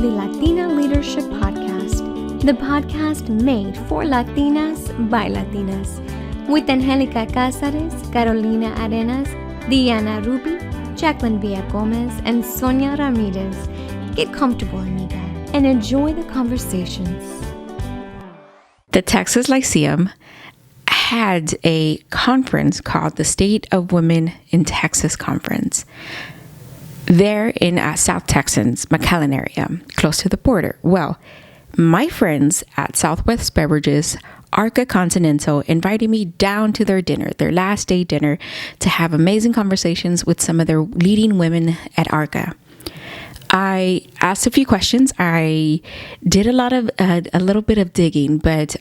the Latina Leadership Podcast, the podcast made for Latinas by Latinas, with Anjelica Cázares, Carolina Arenas, Diana Ruby, Jacqueline Villagomez, and Sonia Ramirez. Get comfortable, amiga, and enjoy the conversations. The Texas Lyceum had a conference called the State of Women in Texas Conference. There in South Texans, McAllen area, close to the border. Well, my friends at Southwest Beverages, Arca Continental, invited me down to their dinner, their last day dinner, to have amazing conversations with some of their leading women at Arca. I asked a few questions. I did a little bit of digging, but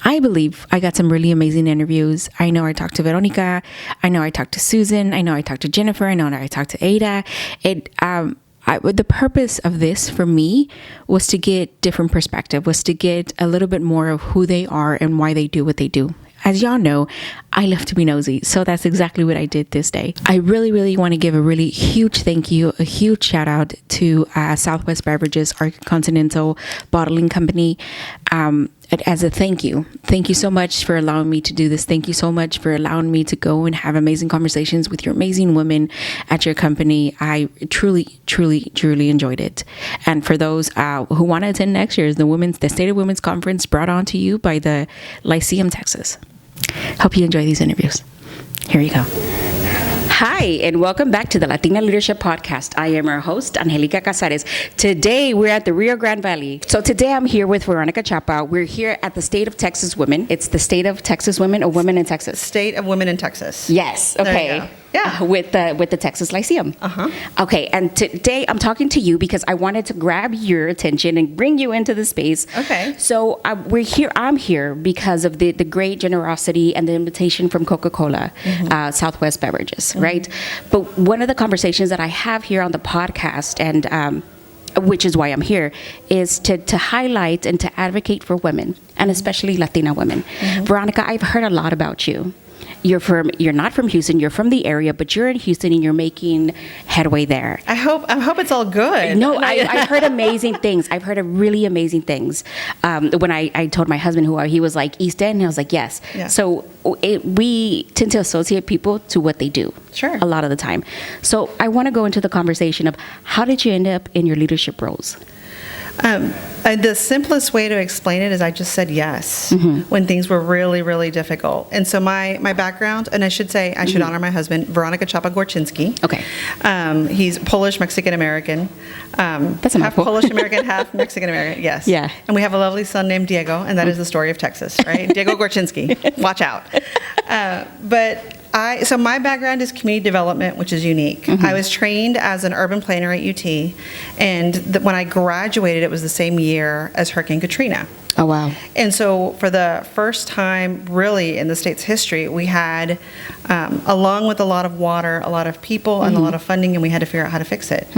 I believe I got some really amazing interviews. I know I talked to Veronica. I know I talked to Susan. I know I talked to Jennifer. I know I talked to Ada. The purpose of this for me was to get different perspective, was to get a little bit more of who they are and why they do what they do. As y'all know, I love to be nosy, so that's exactly what I did this day. I really, really want to give a really huge thank you, a huge shout out to Southwest Beverages, our Continental Bottling Company, as a thank you. Thank you so much for allowing me to do this. Thank you so much for allowing me to go and have amazing conversations with your amazing women at your company. I truly, truly, truly enjoyed it. And for those who want to attend next year, the State of Women's Conference brought on to you by the Lyceum, Texas. Hope you enjoy these interviews. Here you go. Hi, and welcome back to the Latina Leadership Podcast. I am our host, Anjelica Cázares. Today, we're at the Rio Grande Valley. So today, I'm here with Veronica Chapa. We're here at the State of Texas Women. It's the State of Texas Women or Women in Texas? State of Women in Texas. Yes, okay. There you go. Yeah. With the Texas Lyceum. Uh-huh. Okay, and today I'm talking to you because I wanted to grab your attention and bring you into the space. Okay. So I'm here because of the great generosity and the invitation from Coca-Cola Southwest Beverages, right? But one of the conversations that I have here on the podcast, and which is why I'm here, is to highlight and to advocate for women, and especially Latina women. Veronica, I've heard a lot about you. You're not from Houston, you're from the area, but you're in Houston and you're making headway there. I hope it's all good. No, I've heard amazing things. I've heard really amazing things. When I told my husband he was like, East End, and I was like, yes. Yeah. So we tend to associate people to what they do. Sure. A lot of the time. So I want to go into the conversation of how did you end up in your leadership roles? The simplest way to explain it is I just said yes when things were really, really difficult. And so my background, and I should honor my husband, Veronica Chapa Gorczynski. Okay. He's Polish Mexican American. That's a half mouthful. Polish American, half Mexican American. Yes. Yeah. And we have a lovely son named Diego, and that is the story of Texas, right? Diego Gorczynski. Watch out. So my background is community development, which is unique. I was trained as an urban planner at UT, and when I graduated, it was the same year as Hurricane Katrina. Oh, wow. And so for the first time, really, in the state's history, we had, along with a lot of water, a lot of people, and a lot of funding, and we had to figure out how to fix it.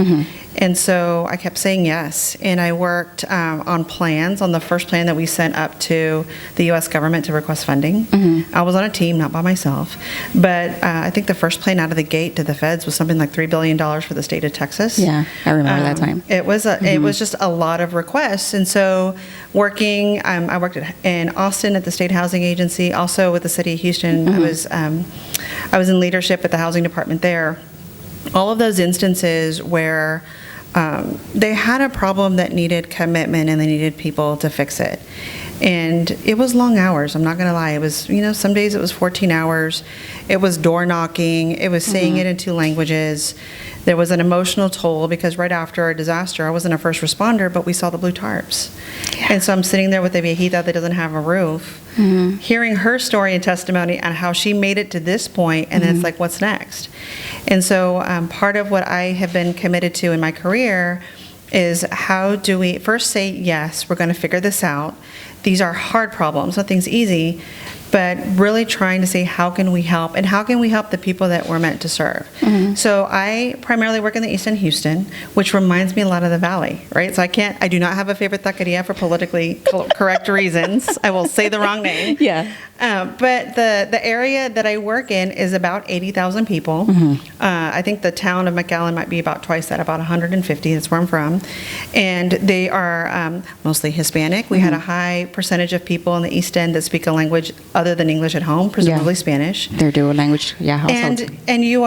And so I kept saying yes, and I worked on plans, on the first plan that we sent up to the U.S. government to request funding. I was on a team, not by myself, but I think the first plan out of the gate to the feds was something like $3 billion for the state of Texas. Yeah, I remember that time. It was just a lot of requests, and so I worked in Austin at the State Housing Agency, also with the City of Houston. I was in leadership at the housing department there. All of those instances where they had a problem that needed commitment and they needed people to fix it. And it was long hours, I'm not going to lie. It was, some days it was 14 hours. It was door knocking. It was saying it in 2 languages. There was an emotional toll because right after a disaster, I wasn't a first responder, but we saw the blue tarps. Yeah. And so I'm sitting there with a viejita that doesn't have a roof, hearing her story and testimony on how she made it to this point, and then it's like, what's next? And so part of what I have been committed to in my career is how do we first say, yes, we're going to figure this out. These are hard problems, nothing's easy, but really trying to see how can we help and how can we help the people that we're meant to serve. So I primarily work in the East End Houston, which reminds me a lot of the Valley, right? So I do not have a favorite taqueria for politically correct reasons. I will say the wrong name. Yeah. But the area that I work in is about 80,000 people. I think the town of McAllen might be about twice that, about 150. That's where I'm from. And they are mostly Hispanic. We had a high percentage of people in the East End that speak a language other than English at home, presumably Spanish. Their dual language, household. And you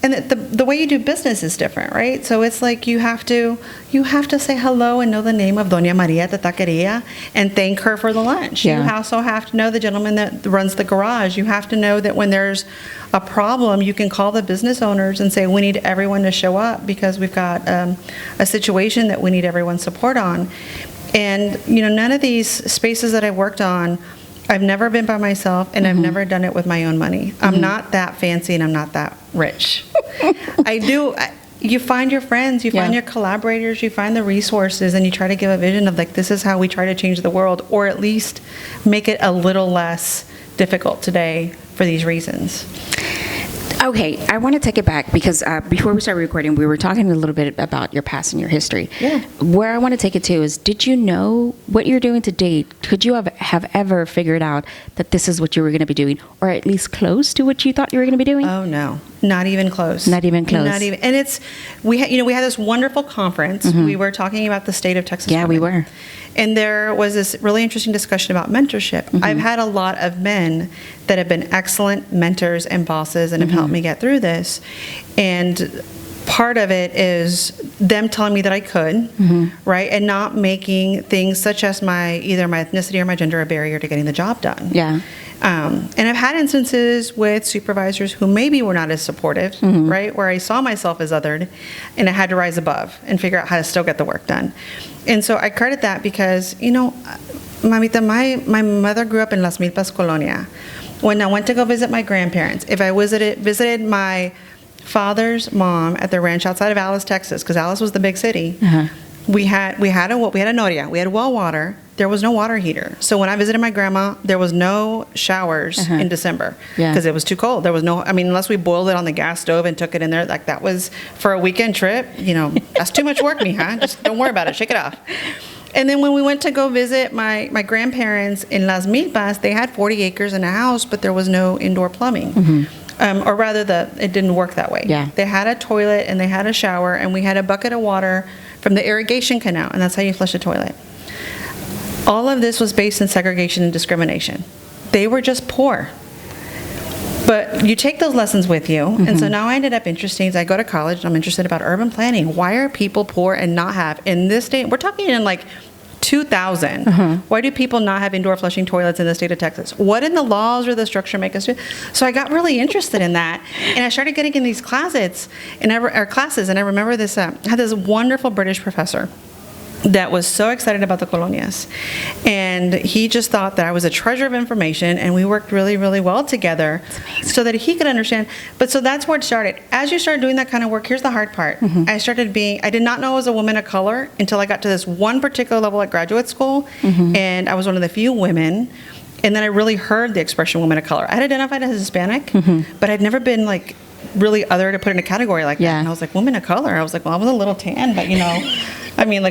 and the way you do business is different, right? So it's like you have to say hello and know the name of Doña Maria de Taqueria and thank her for the lunch. You also have to know the gentleman that runs the garage. You have to know that when there's a problem, you can call the business owners and say, we need everyone to show up because we've got a situation that we need everyone's support on. And, none of these spaces that I worked on, I've never been by myself, and I've never done it with my own money. I'm not that fancy, and I'm not that rich. You find your friends, you find your collaborators, you find the resources, and you try to give a vision of this is how we try to change the world, or at least make it a little less difficult today for these reasons. Okay, I want to take it back because before we started recording, we were talking a little bit about your past and your history. Yeah. Where I want to take it to is, did you know what you're doing to date? Could you have ever figured out that this is what you were going to be doing, or at least close to what you thought you were going to be doing? Oh no, not even close. Not even close. Not even. And we had this wonderful conference. We were talking about the state of Texas. Yeah, women. we were. And there was this really interesting discussion about mentorship. I've had a lot of men that have been excellent mentors and bosses and have helped me get through this. And part of it is them telling me that I could, right? And not making things such as either my ethnicity or my gender a barrier to getting the job done. Yeah. And I've had instances with supervisors who maybe were not as supportive, right? Where I saw myself as othered and I had to rise above and figure out how to still get the work done. And so I credit that because, Mamita, my mother grew up in Las Milpas Colonia. When I went to go visit my grandparents, if I visited my father's mom at the ranch outside of Alice, Texas, because Alice was the big city, we had a noria, we had well water. There was no water heater. So when I visited my grandma, there was no showers in December because it was too cold. There was unless we boiled it on the gas stove and took it in there, that was for a weekend trip, that's too much work, mija. Just don't worry about it, shake it off. And then when we went to go visit my grandparents in Las Milpas, they had 40 acres and a house, but there was no indoor plumbing. Or rather, it didn't work that way. Yeah. They had a toilet and they had a shower, and we had a bucket of water from the irrigation canal, and that's how you flush a toilet. All of this was based in segregation and discrimination. They were just poor. But you take those lessons with you, and so now I ended up interested. I go to college, and I'm interested about urban planning. Why are people poor and not have, in this state, we're talking in 2000, why do people not have indoor flushing toilets in the state of Texas? What in the laws or the structure make us do? So I got really interested in that, and I started getting in these classes, and I remember this, I had this wonderful British professor that was so excited about the colonias, and he just thought that I was a treasure of information, and we worked really, really well together so that he could understand. But so that's where it started. As you start doing that kind of work, here's the hard part. I did not know I was a woman of color until I got to this one particular level at graduate school, and I was one of the few women. And then I really heard the expression woman of color. I had identified as Hispanic, but I'd never been really other to put in a category like that. And I was like, woman of color. I was like, well, I was a little tan, but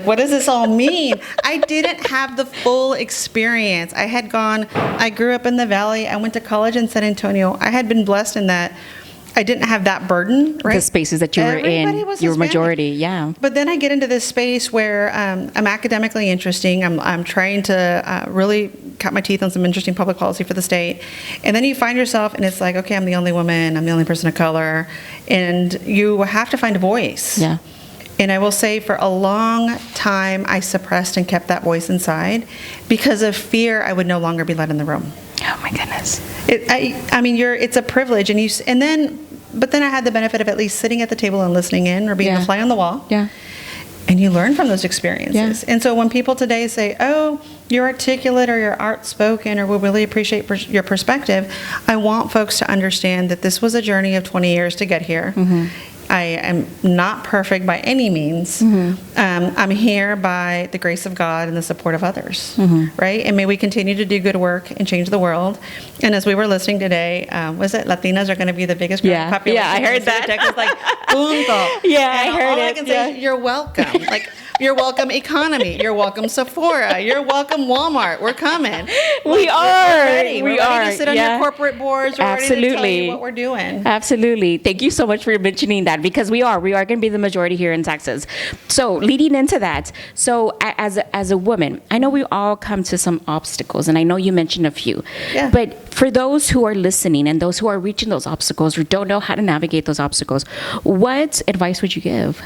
what does this all mean? I didn't have the full experience. I grew up in the Valley. I went to college in San Antonio. I had been blessed in that I didn't have that burden, right? The spaces that you were in, your majority, yeah. But then I get into this space where I'm academically interesting. I'm trying to really cut my teeth on some interesting public policy for the state. And then you find yourself, and it's like, okay, I'm the only woman, I'm the only person of color, and you have to find a voice. Yeah. And I will say for a long time, I suppressed and kept that voice inside because of fear I would no longer be let in the room. Oh my goodness. It's a privilege, but then I had the benefit of at least sitting at the table and listening in, or being a fly on the wall. Yeah. And you learn from those experiences. Yeah. And so when people today say, oh, you're articulate or you're outspoken or we really appreciate your perspective, I want folks to understand that this was a journey of 20 years to get here. I am not perfect by any means. I'm here by the grace of God and the support of others, right? And may we continue to do good work and change the world. And as we were listening today, was it Latinas are going to be the biggest population? Yeah, I heard that. Texas, like, punto. Yeah, I heard all it. I can say is, you're welcome. Like, you're welcome economy. You're welcome Sephora. You're welcome Walmart. We're coming. We are. We're ready. We We're are. ready to sit on your corporate boards. We're ready to tell you what we're doing. Absolutely. Thank you so much for mentioning that, because we are going to be the majority here in Texas. So leading into that, so as a woman, I know we all come to some obstacles, and I know you mentioned a few. Yeah. But for those who are listening and those who are reaching those obstacles or don't know how to navigate those obstacles, what advice would you give?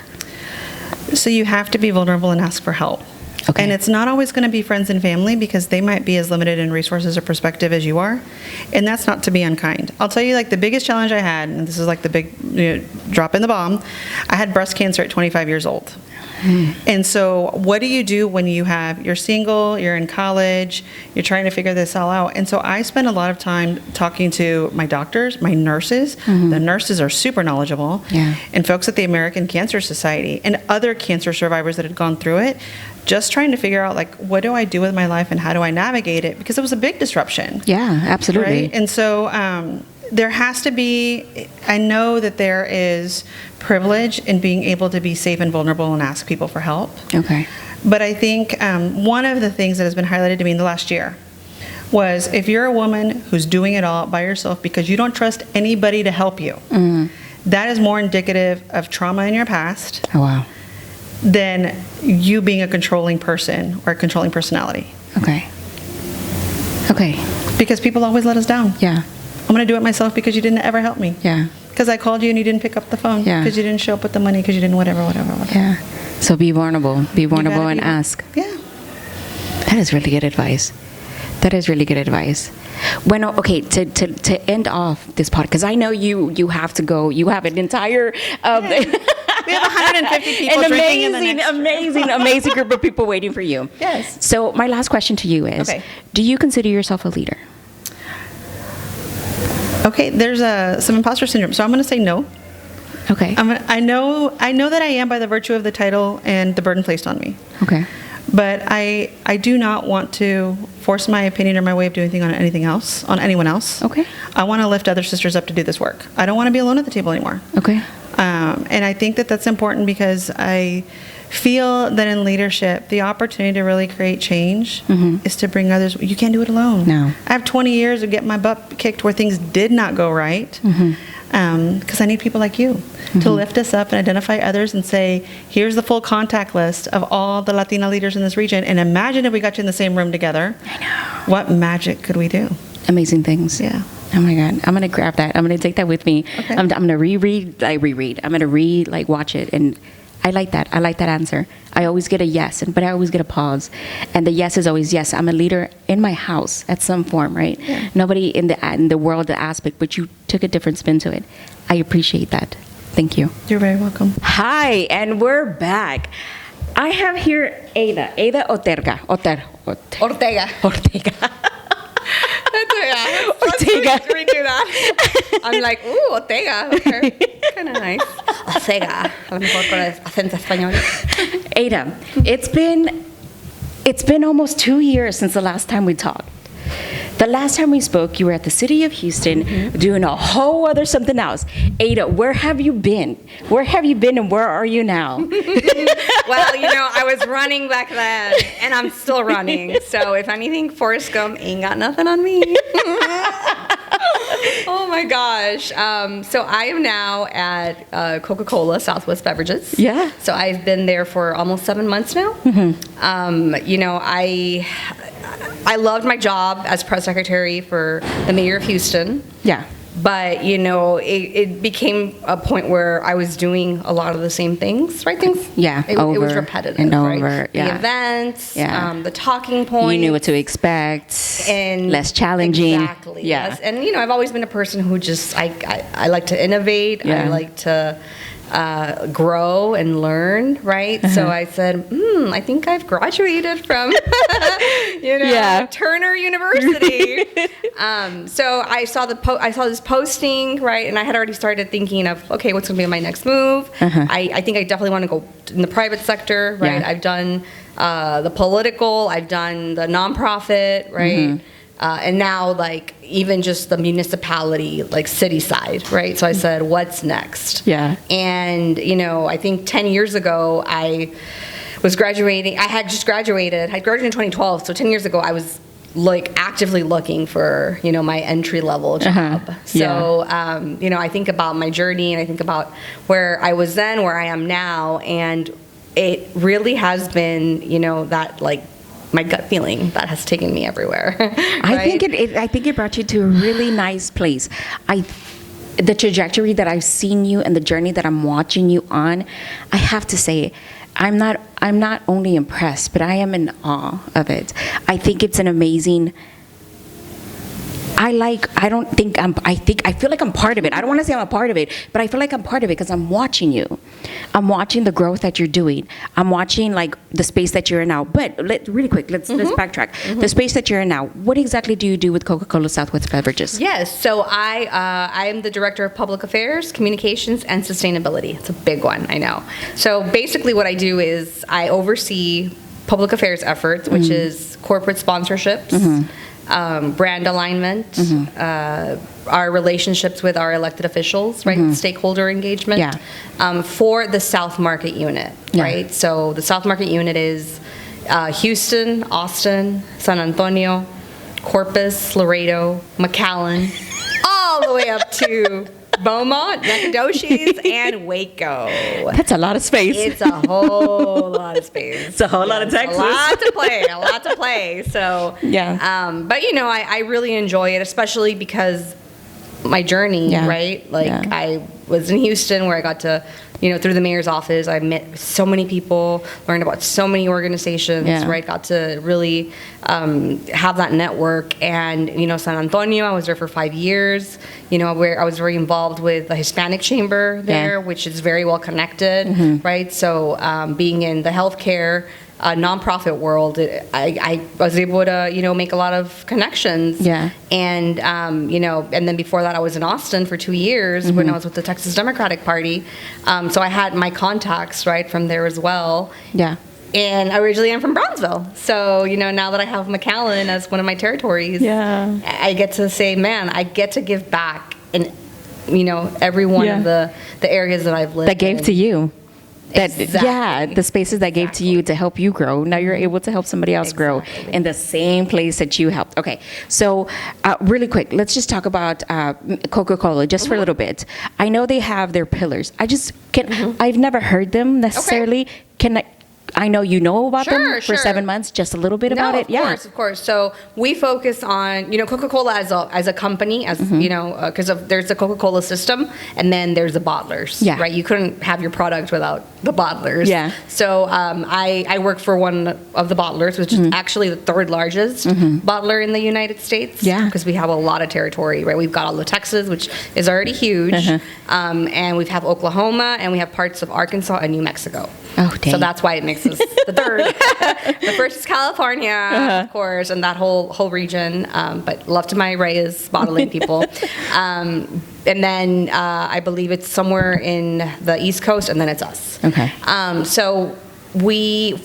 So you have to be vulnerable and ask for help. Okay. And it's not always going to be friends and family, because they might be as limited in resources or perspective as you are. And that's not to be unkind. I'll tell you, like, the biggest challenge I had, and this is like the big drop in the bomb, I had breast cancer at 25 years old. And so what do you do when you're single, you're in college, you're trying to figure this all out? And so I spent a lot of time talking to my doctors, my nurses. The nurses are super knowledgeable. Yeah. And folks at the American Cancer Society and other cancer survivors that had gone through it, just trying to figure out, like, what do I do with my life and how do I navigate it? Because it was a big disruption. Yeah, absolutely. Right? And so there has to be, I know that there is privilege in being able to be safe and vulnerable and ask people for help. Okay. But I think one of the things that has been highlighted to me in the last year was, if you're a woman who's doing it all by yourself because you don't trust anybody to help you, that is more indicative of trauma in your past. Oh, wow. Than you being a controlling person or a controlling personality. Okay. Because people always let us down. Yeah. I'm going to do it myself because you didn't ever help me. Yeah. Because I called you and you didn't pick up the phone. Yeah. Because you didn't show up with the money. Because you didn't whatever. Yeah. So be vulnerable. Be vulnerable and ask. Yeah. That is really good advice. Bueno, okay, to end off this part, because I know you have to go. You have an entire... We have 150 people drinking in the next amazing group of people waiting for you. Yes. So my last question to you is, do you consider yourself a leader? Okay, there's some imposter syndrome, so I'm going to say no. Okay. I know that I am by the virtue of the title and the burden placed on me. Okay. But I do not want to force my opinion or my way of doing things on anyone else. Okay. I want to lift other sisters up to do this work. I don't want to be alone at the table anymore. Okay. And I think that that's important, because I feel that in leadership, the opportunity to really create change is to bring others. You can't do it alone. No. I have 20 years of getting my butt kicked where things did not go right, because I need people like you to lift us up and identify others and say, here's the full contact list of all the Latina leaders in this region. And imagine if we got you in the same room together. I know. What magic could we do? Amazing things. Yeah. Oh my God. I'm going to grab that. I'm going to take that with me. Okay. I'm going to reread. I'm going to watch it. And I like that. I like that answer. I always get a yes, but I always get a pause. And the yes is always yes. I'm a leader in my house at some form, right? Yeah. Nobody in the world, the aspect, but you took a different spin to it. I appreciate that. Thank you. You're very welcome. Hi, and we're back. I have here Ada Ortega. Ortega. Ortega. Redo that. I'm like, ooh, Ortega. Okay. Kind of nice. Ortega. A lo mejor con el acento español. Ada, it's been almost 2 years since the last time we talked. The last time we spoke, you were at the city of Houston doing a whole other something else. Ada, where have you been? Where have you been and where are you now? Well, I was running back then, and I'm still running. So if anything, Forrest Gump ain't got nothing on me. Oh my gosh. So I am now at Coca-Cola Southwest Beverages. Yeah. So I've been there for almost 7 months now. I loved my job as press secretary for the mayor of Houston. Yeah. But, it became a point where I was doing a lot of the same things, right? It was repetitive, and right? over. Yeah. The events, Yeah. the talking points. You knew what to expect. And less challenging. Exactly. Yeah. Yes. And, I've always been a person who just, I like to innovate. Yeah. I like to grow and learn, right? So I said, I think I've graduated from, Turner University. So I saw this posting, right? And I had already started thinking of, okay, what's going to be my next move? I think I definitely want to go in the private sector, right? Yeah. I've done the political, I've done the nonprofit, right? And now, like, even just the municipality, like city side, right? So I said, what's next? Yeah. And, I think 10 years ago, I was graduating. I had just graduated. I graduated in 2012. So 10 years ago, I was, like, actively looking for, my entry-level job. So, I think about my journey, and I think about where I was then, where I am now, and it really has been, that, like, my gut feeling that has taken me everywhere. Right? I think it brought you to a really nice place. The trajectory that I've seen you and the journey that I'm watching you on, I have to say, I'm not only impressed, but I am in awe of it. I think it's an amazing. I feel like I'm part of it. I don't want to say I'm a part of it, but I feel like I'm part of it because I'm watching you. I'm watching the growth that you're doing. I'm watching, like, the space that you're in now. But really quick, let's backtrack. The space that you're in now, what exactly do you do with Coca-Cola Southwest Beverages? Yes, so I am the Director of Public Affairs, Communications, and Sustainability. It's a big one, I know. So basically what I do is I oversee public affairs efforts, which is corporate sponsorships, brand alignment, our relationships with our elected officials, right? Stakeholder engagement, for the South Market Unit, right? So the South Market Unit is Houston, Austin, San Antonio, Corpus, Laredo, McAllen, all the way up to Beaumont, Nacogdoches, and Waco. That's a lot of space. It's a whole lot of space. It's a whole lot of Texas. A lot to play. So, but I really enjoy it, especially because my journey, right? Like, I was in Houston, where I got to, through the mayor's office, I met so many people, learned about so many organizations, right? Got to really have that network. And, San Antonio, I was there for 5 years, where I was very involved with the Hispanic Chamber there, which is very well connected, right? So being in the healthcare nonprofit world, I was able to, make a lot of connections. And, and then before that, I was in Austin for 2 years when I was with the Texas Democratic Party. So I had my contacts, right, from there as well. And I originally am from Brownsville. So, now that I have McAllen as one of my territories, I get to say, man, I get to give back in, every one of the areas that I've lived that gave in. to you. Exactly. The spaces that gave to you to help you grow. Now you're able to help somebody else grow in the same place that you helped. Okay, so really quick, let's just talk about Coca-Cola just for a little bit. I know they have their pillars. I've never heard them necessarily. I know you know about them for 7 months. Just a little bit about it. Of course. So we focus on, Coca-Cola as a company, as because there's the Coca-Cola system, and then there's the bottlers. Right. You couldn't have your product without the bottlers. So I work for one of the bottlers, which is actually the third largest bottler in the United States. Because we have a lot of territory. Right. We've got all of Texas, which is already huge, and we have Oklahoma, and we have parts of Arkansas and New Mexico. Oh, dang. So that's why it makes us the third. The first is California, of course, and that whole region. But love to my Reyes bottling people. And then I believe it's somewhere in the East Coast, and then it's us. Okay. So we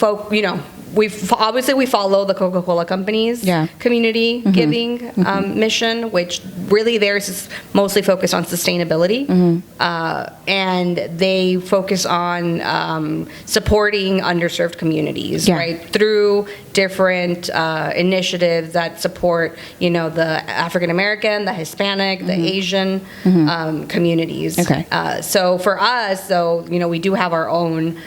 we follow the Coca-Cola Company's community giving mission, which really theirs is mostly focused on sustainability, and they focus on supporting underserved communities, right, through different initiatives that support, the African American, the Hispanic, the Asian communities. So for us, though, we do have our own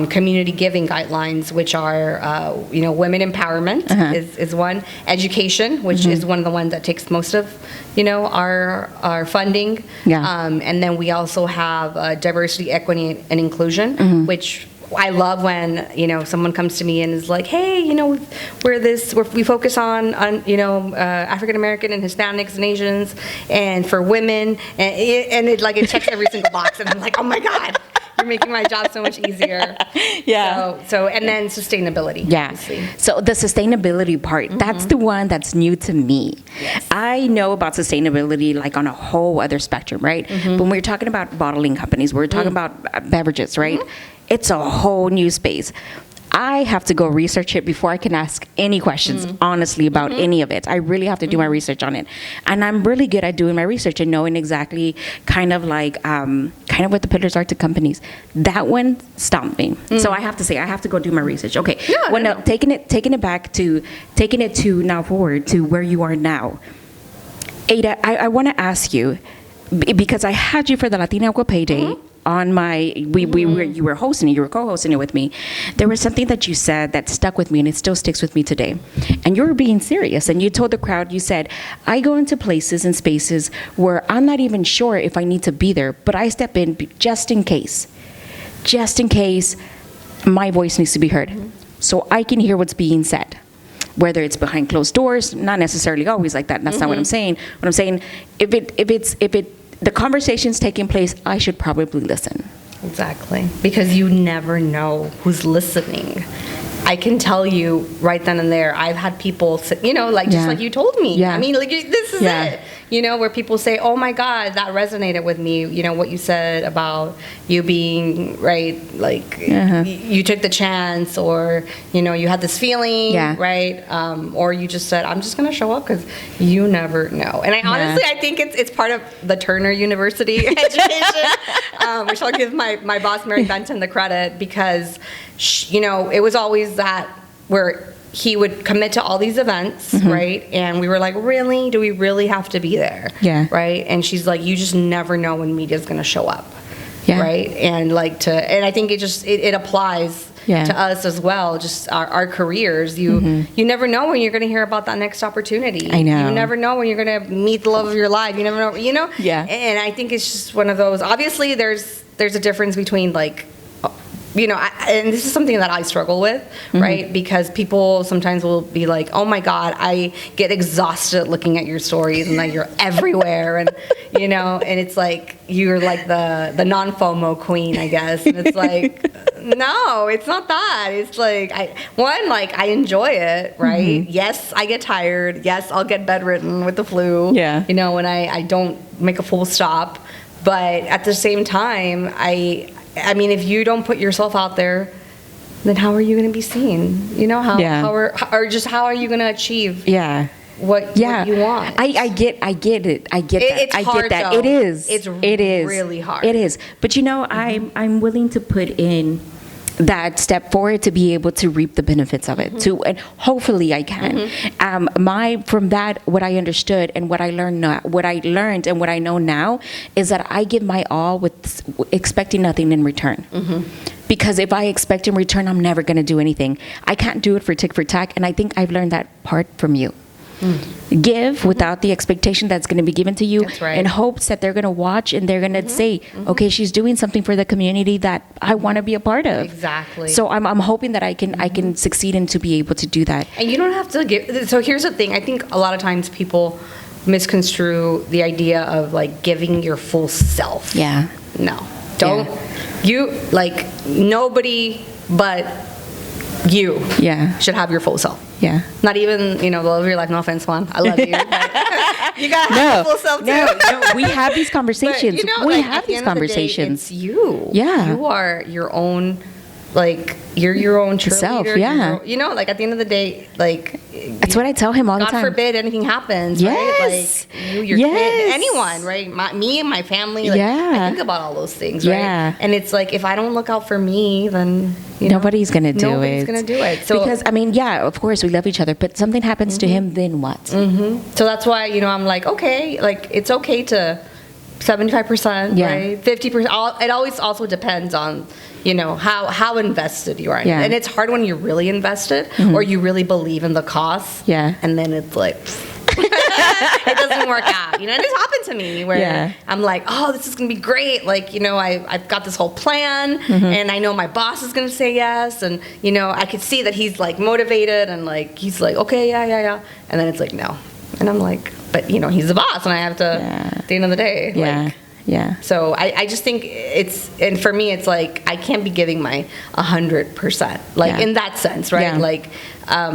community giving guidelines, which are, women empowerment is one, education, which is one of the ones that takes most of, our funding, and then we also have diversity, equity, and inclusion, which I love when, someone comes to me and is like, hey, we focus on African American and Hispanics and Asians, and for women, and it checks every single box, and I'm like, oh my God. You're making my job so much easier. Yeah. So and then sustainability. Yeah. Obviously. So the sustainability part, that's the one that's new to me. Yes. I know about sustainability like on a whole other spectrum, right? But when we're talking about bottling companies, we're talking about beverages, right? It's a whole new space. I have to go research it before I can ask any questions, honestly, about any of it. I really have to do my research on it. And I'm really good at doing my research and knowing exactly kind of what the pillars are to companies. That one stopped me. So I have to say, I have to go do my research. Okay. No. Taking it to now forward to where you are now. Ada, I want to ask you, because I had you for the Latina Pay Day, on my, you were co-hosting it with me. There was something that you said that stuck with me, and it still sticks with me today. And you were being serious, and you told the crowd, you said, I go into places and spaces where I'm not even sure if I need to be there, but I step in just in case my voice needs to be heard, so I can hear what's being said. Whether it's behind closed doors, not necessarily always like that. That's not what I'm saying. What I'm saying, if the conversation's taking place, I should probably listen. Exactly. Because you never know who's listening. I can tell you right then and there, I've had people say, just like you told me. Yeah. I mean, like, this is it. Where people say, oh my God, that resonated with me. What you said about you being, right, like, you took the chance, or, you had this feeling, right? Or you just said, I'm just going to show up because you never know. And I think it's part of the Turner University education, which I'll give my boss, Mary Benton, the credit, because, it was always that where he would commit to all these events, right? And we were like, really? Do we really have to be there? Yeah. Right? And she's like, you just never know when media's going to show up. Yeah. Right? And and I think it applies to us as well, just our careers. You never know when you're going to hear about that next opportunity. I know. You never know when you're going to meet the love of your life. You never know, Yeah. And I think it's just one of those, obviously there's a difference between like, and this is something that I struggle with, right? Because people sometimes will be like, oh my God, I get exhausted looking at your stories and that you're everywhere. And, and it's like, you're like the non-FOMO queen, I guess. And it's like, no, it's not that. It's like, I enjoy it, right? Yes, I get tired. Yes, I'll get bedridden with the flu. Yeah. When I don't make a full stop. But at the same time, I mean, if you don't put yourself out there, then how are you going to be seen? How are you going to achieve? What you want? I get it. I get that. It's hard, that. Though. It is. It's really hard. It is. But I'm willing to put in that step forward to be able to reap the benefits of it too, and hopefully I can. From that, what I understood and what I learned and what I know now is that I give my all with expecting nothing in return. Because if I expect in return, I'm never going to do anything. I can't do it for tick for tack, and I think I've learned that part from you. Give without the expectation that's going to be given to you, in hopes that they're going to watch and they're going to say, okay, she's doing something for the community that I want to be a part of. Exactly. So I'm hoping that I can succeed and to be able to do that. And you don't have to give. So here's the thing. I think a lot of times people misconstrue the idea of like giving your full self. Yeah. No. Don't. You, like, nobody but you should have your full self. Yeah. Not even, the love of your life. No offense, Juan. I love you. You got to have your full self, too. No, we have these conversations. But, we have these conversations. The day, it's you. Yeah. You are your own, you're your own cheerleader. Self, at the end of the day, that's what I tell him all the time. God forbid anything happens, right? Like, your kid, anyone, right? Me and my family, I think about all those things, right? Yeah. And it's like, if I don't look out for me, then, nobody's going to do it. Nobody's going to do it. So, because, of course, we love each other, but something happens to him, then what? So that's why, I'm like, okay, it's okay to 75%, right? 50%. It always also depends on, how invested you are in it. And it's hard when you're really invested or you really believe in the cause. Yeah. And then it's like, it doesn't work out. And it's happened to me where I'm like, oh, this is going to be great. I've got this whole plan and I know my boss is going to say yes. And, I could see that he's motivated and he's like, okay, yeah. And then it's like, no. And I'm like, but he's the boss and I have to, at the end of the day. Yeah. So I just think and for me, it's like, I can't be giving my 100%, like in that sense, right? Yeah. Like,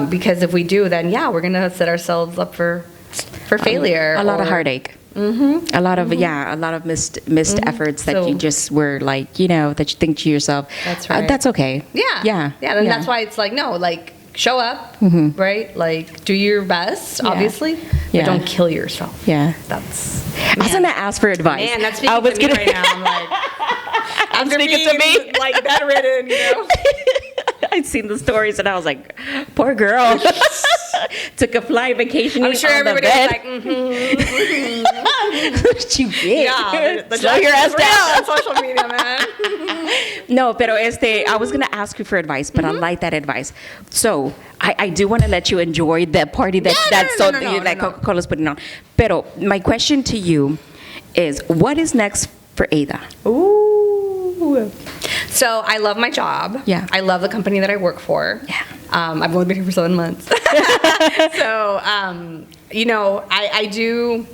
because if we do, then we're going to set ourselves up for failure. A lot of heartache. Mm-hmm. A lot of a lot of missed efforts that you just were like, that you think to yourself, that's right. That's okay. Yeah. And that's why it's like, no, like, show up, right? Like, do your best, obviously, but don't kill yourself. Yeah. I was gonna ask for advice. Man, that's speaking to me right now. I'm like, I'm speaking to me, like, bedridden, I'd seen the stories and I was like, poor girl. Took a fly vacation. I'm sure everybody was like, She did. Yeah, slow your ass down on social media, man. No, pero I was gonna ask you for advice, but I like that advice. So I do want to let you enjoy the party that Coca-Cola's putting on. Pero my question to you is, what is next for Ada? Ooh. So I love my job. Yeah. I love the company that I work for. Yeah. I've only been here for 7 months. So, I do.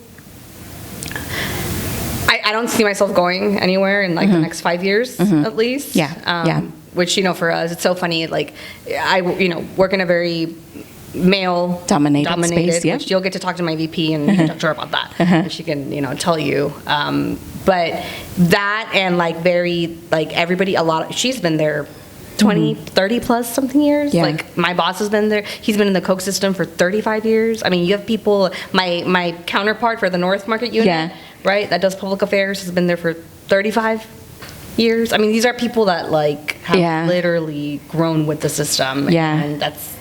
I don't see myself going anywhere in like the next 5 years at least. Yeah. Which, for us, it's so funny. Like, I work in a very male dominated space. Yeah. Which you'll get to talk to my VP and you can talk to her about that. And she can, tell you. But that and like very like everybody, she's been there 20, 30 plus something years. Yeah. Like my boss has been there. He's been in the Coke system for 35 years. I mean, you have people, my counterpart for the North Market unit, right, that does public affairs, has been there for 35 years. I mean, these are people that like have literally grown with the system. Yeah. And that's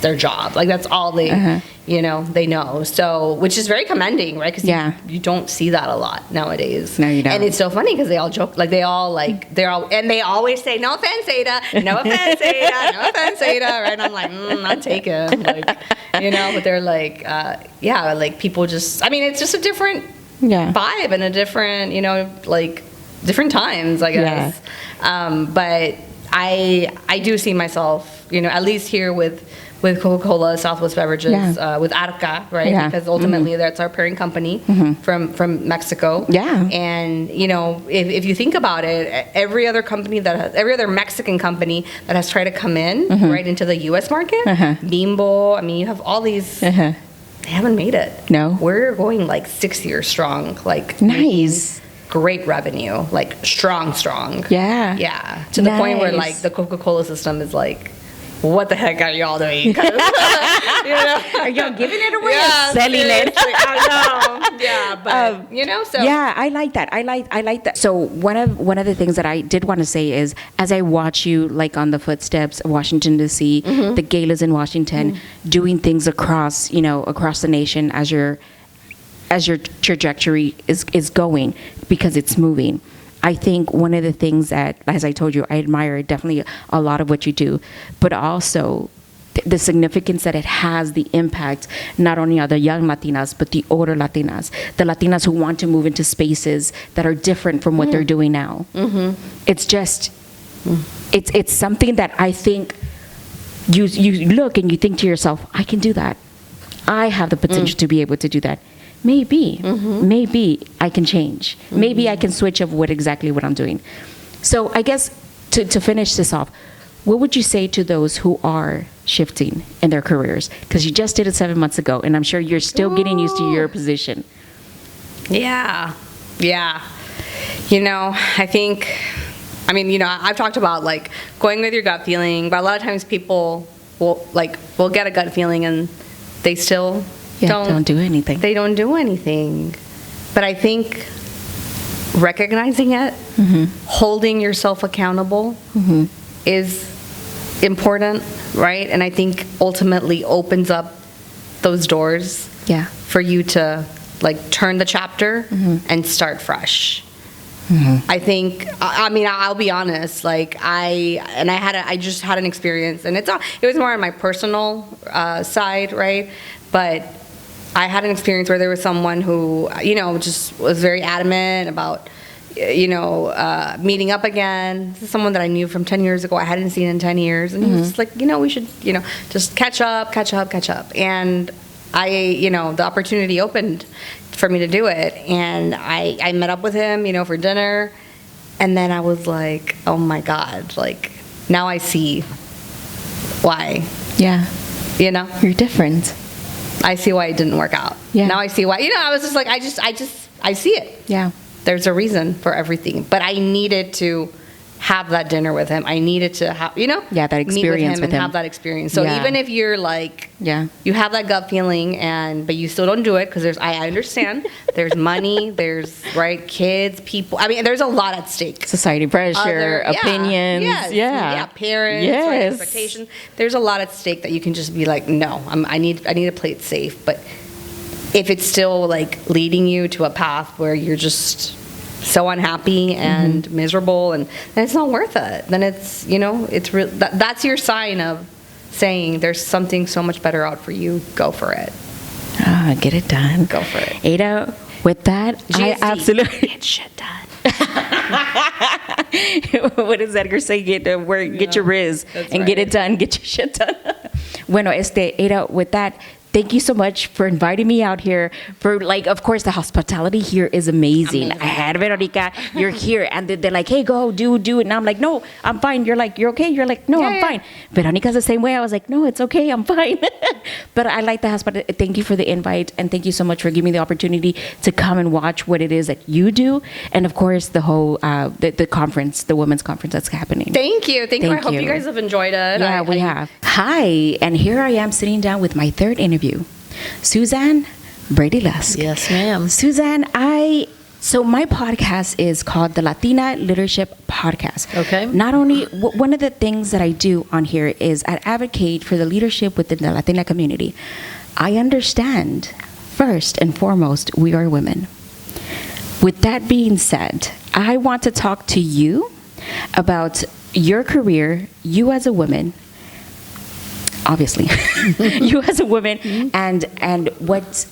their job. Like that's all they, they know. So, which is very commending, right? Because you don't see that a lot nowadays. No, you don't. And it's so funny because they all joke, like they always say, no offense, Ada, no offense, Ada, no offense, Ada, right? And I'm like, I'll take it, like, but they're like, like people just, I mean, it's just a different vibe and a different, like different times, I guess. But I do see myself, at least here with Coca-Cola Southwest Beverages, with Arca, right? Yeah. Because ultimately that's our parent company from Mexico. Yeah. And, if you think about it, every other Mexican company that has tried to come in right into the U.S. market, Bimbo, I mean, you have all these, they haven't made it. No. We're going like 6 years strong, like nice. Great revenue, like strong. Yeah. To the point where like the Coca-Cola system is like, what the heck are y'all doing? Are y'all giving it away or selling it? I know. Yeah, but so yeah, I like that. I like that. So one of the things that I did want to say is, as I watch you like on the footsteps of Washington D.C., the galas in Washington, doing things across the nation as your trajectory is going, because it's moving. I think one of the things that, as I told you, I admire definitely a lot of what you do, but also the significance that it has, the impact, not only on the young Latinas, but the older Latinas, the Latinas who want to move into spaces that are different from what they're doing now. It's just, it's something that I think you look and you think to yourself, I can do that. I have the potential to be able to do that. Maybe I can change. Maybe I can switch up what I'm doing. So I guess to finish this off, what would you say to those who are shifting in their careers? Because you just did it 7 months ago, and I'm sure you're still getting used to your position. Yeah. I think, I've talked about like going with your gut feeling, but a lot of times people will get a gut feeling and they still don't do anything. They don't do anything. But I think recognizing it, holding yourself accountable is important, right? And I think ultimately opens up those doors for you to like turn the chapter and start fresh. I think, I'll be honest, like I just had an experience, and it was more on my personal side, right? But I had an experience where there was someone who, just was very adamant about, meeting up again. This is someone that I knew from 10 years ago. I hadn't seen in 10 years. And he was just like, we should, just catch up. And the opportunity opened for me to do it, and I met up with him, for dinner, and then I was like, oh my God, like, now I see why. Yeah. You're different. I see why it didn't work out. Yeah. Now I see why, I was just like, I see it. Yeah. There's a reason for everything, but I needed to have that dinner with him. I needed to have, that experience meet with him with and him. have that experience. So even if you're like, you have that gut feeling, but you still don't do it because I understand. There's money, there's kids, people. I mean, there's a lot at stake. Society pressure, opinions, parents, expectations. There's a lot at stake that you can just be like, no, I need to play it safe. But if it's still like leading you to a path where you're just so unhappy and miserable, and then it's not worth it. Then it's, it's real. That's your sign of saying there's something so much better out for you. Go for it. Get it done. Go for it. Ada, with that, GSD. I absolutely get shit done. What does Edgar say? Get your Riz and get it done. Get your shit done. Bueno, Ada, with that, thank you so much for inviting me out here. Of course, the hospitality here is amazing. I had Veronica, you're here, and they're like, hey, go, do it. And I'm like, no, I'm fine. You're like, you're okay? You're like, no, I'm fine. Veronica's the same way. I was like, no, it's okay, I'm fine. But I like the hospitality. Thank you for the invite, and thank you so much for giving me the opportunity to come and watch what it is that you do, and of course, the whole, the conference, the women's conference that's happening. Thank you. I hope you guys have enjoyed it. Yeah, we have. Hi, and here I am sitting down with my third interview, Susanne Brady-Lusk. Yes, ma'am. Susanne, so my podcast is called the Latina Leadership Podcast. Okay. Not only, one of the things that I do on here is I advocate for the leadership within the Latina community. I understand, first and foremost, we are women. With that being said, I want to talk to you about your career, you as a woman, obviously, you as a woman, and what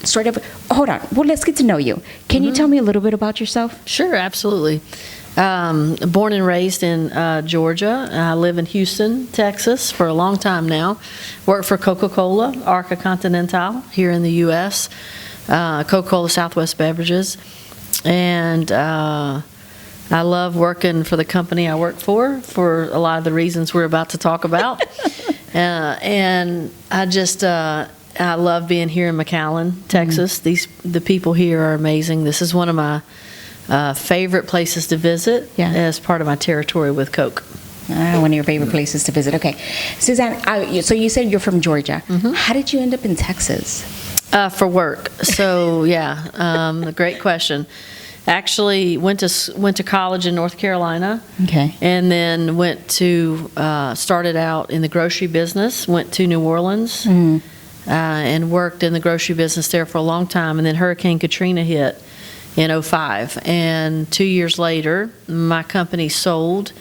sort of, hold on, well, let's get to know you. Can you tell me a little bit about yourself? Sure, absolutely. Born and raised in Georgia. I live in Houston, Texas for a long time now. Worked for Coca-Cola, Arca Continental here in the U.S., Coca-Cola Southwest Beverages. And I love working for the company I work for a lot of the reasons we're about to talk about. And I just, I love being here in McAllen, Texas. The people here are amazing. This is one of my favorite places to visit as part of my territory with Coke. One of your favorite places to visit. Okay. Susanne, so you said you're from Georgia. How did you end up in Texas? For work. So, a great question. Actually went to college in North Carolina. Okay. And then started out in the grocery business, went to New Orleans, and worked in the grocery business there for a long time. And then Hurricane Katrina hit in 2005. And 2 years later, my company sold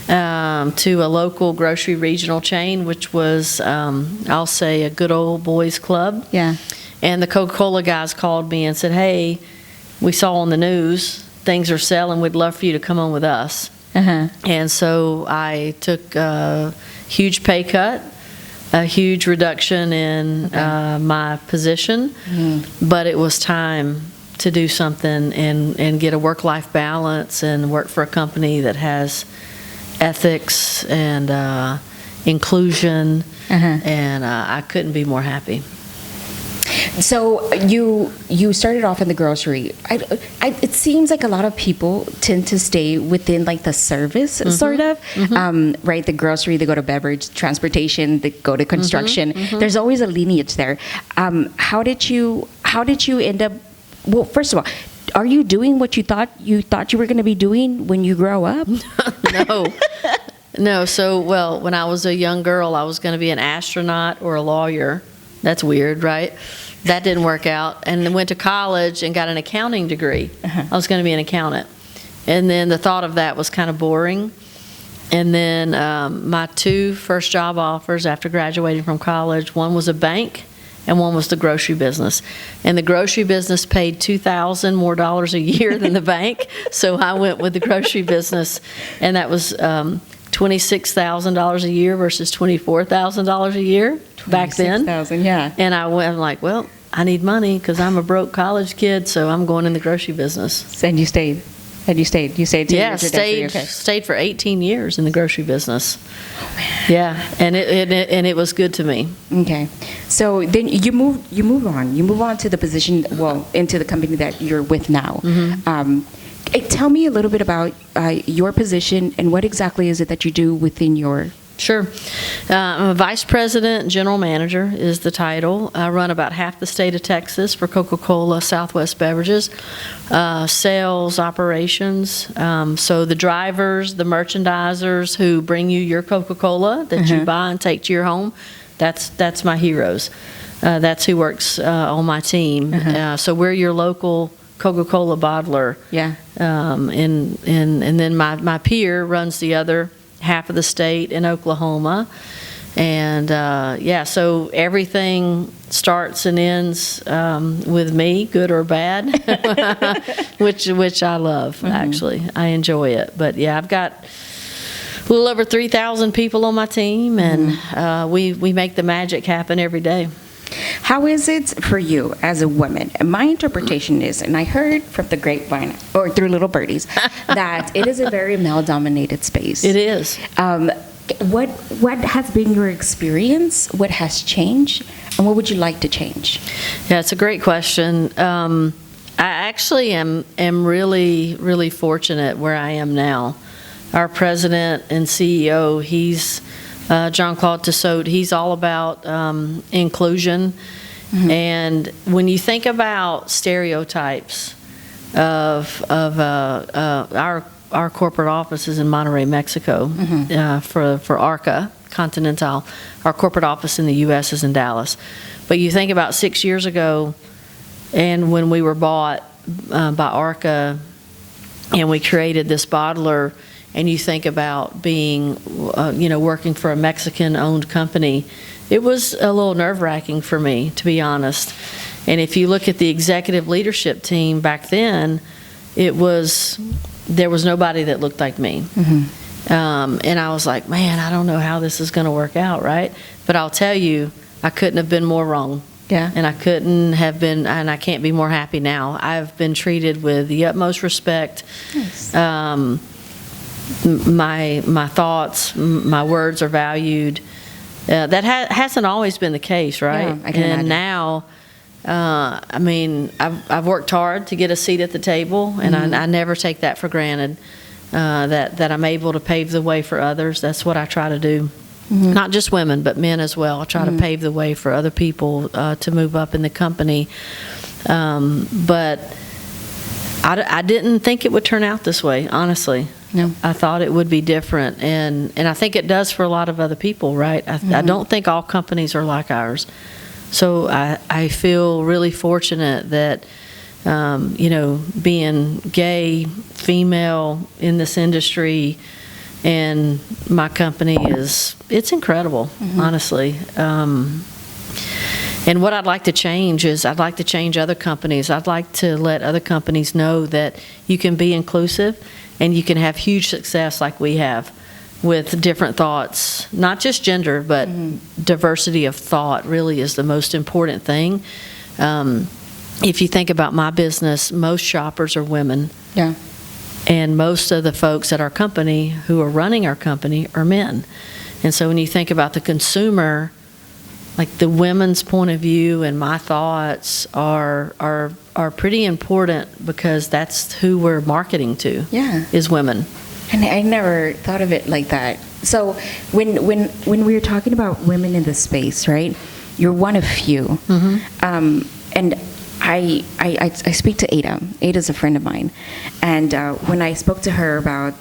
to a local grocery regional chain, which was, I'll say, a good old boys club. Yeah. And the Coca-Cola guys called me and said, hey, we saw on the news things are selling. We'd love for you to come on with us. And so I took a huge pay cut, a huge reduction in my position, but it was time to do something and get a work-life balance and work for a company that has ethics and inclusion, and I couldn't be more happy. So you started off in the grocery. It seems like a lot of people tend to stay within like the service, sort of, right? The grocery, they go to beverage, transportation, they go to construction. There's always a lineage there. How did you end up? Well, first of all, are you doing what you thought you were going to be doing when you grow up? No. So, when I was a young girl, I was going to be an astronaut or a lawyer. That's weird, right? That didn't work out. And then went to college and got an accounting degree. I was going to be an accountant. And then the thought of that was kind of boring. And then my two first job offers after graduating from college, one was a bank and one was the grocery business. And the grocery business paid $2,000 more a year than the bank. So I went with the grocery business. And that was $26,000 a year versus $24,000 a year back then. $26,000, yeah. And I'm like, well, I need money because I'm a broke college kid, so I'm going in the grocery business. And you stayed. You stayed 2 years. Stayed for 18 years in the grocery business. Oh, man. Yeah, and it was good to me. Okay, so then you move on to the position, well, into the company that you're with now. Tell me a little bit about your position and what exactly is it that you do within your... Sure. I'm a vice president, general manager is the title. I run about half the state of Texas for Coca-Cola Southwest Beverages, sales, operations. So the drivers, the merchandisers who bring you your Coca-Cola that you buy and take to your home, that's my heroes. That's who works on my team. So we're your local Coca-Cola bottler. Yeah. And then my peer runs the other half of the state in Oklahoma. And so everything starts and ends with me, good or bad, which I love, actually. I enjoy it. But yeah, I've got a little over 3,000 people on my team, and we make the magic happen every day. How is it for you as a woman? My interpretation is, and I heard from the grapevine or through little birdies, that it is a very male-dominated space. It is. What has been your experience? What has changed? And what would you like to change? Yeah, it's a great question. I actually am really, really fortunate where I am now. Our president and CEO, he's Jean-Claude Tissot, he's all about inclusion. And when you think about stereotypes of our corporate offices in Monterrey, Mexico, for Arca Continental, our corporate office in the U.S. is in Dallas. But you think about 6 years ago, and when we were bought by Arca, and we created this bottler, and you think about being, working for a Mexican-owned company, it was a little nerve-wracking for me, to be honest. And if you look at the executive leadership team back then, there was nobody that looked like me. And I was like, man, I don't know how this is going to work out, right? But I'll tell you, I couldn't have been more wrong. Yeah. And I couldn't have been, and I can't be more happy now. I've been treated with the utmost respect. Nice. My thoughts, my words are valued. That hasn't always been the case, right? Yeah, I can imagine. Now, I've worked hard to get a seat at the table, and I never take that for granted. That I'm able to pave the way for others. That's what I try to do. Not just women, but men as well. I try to pave the way for other people to move up in the company. But I didn't think it would turn out this way, honestly. No. I thought it would be different, and I think it does for a lot of other people, right? I don't think all companies are like ours. So I feel really fortunate that, being gay, female in this industry, and my company it's incredible, honestly. And what I'd like to change is I'd like to change other companies. I'd like to let other companies know that you can be inclusive and you can have huge success like we have with different thoughts, not just gender, but diversity of thought really is the most important thing. If you think about my business, most shoppers are women. Yeah. And most of the folks at our company who are running our company are men. And so when you think about the consumer, like the women's point of view and my thoughts are pretty important because that's who we're marketing to. Yeah. Is women. And I never thought of it like that. So when we were talking about women in the space, right? You're one of few. And I speak to Ada. Ada's a friend of mine, and when I spoke to her about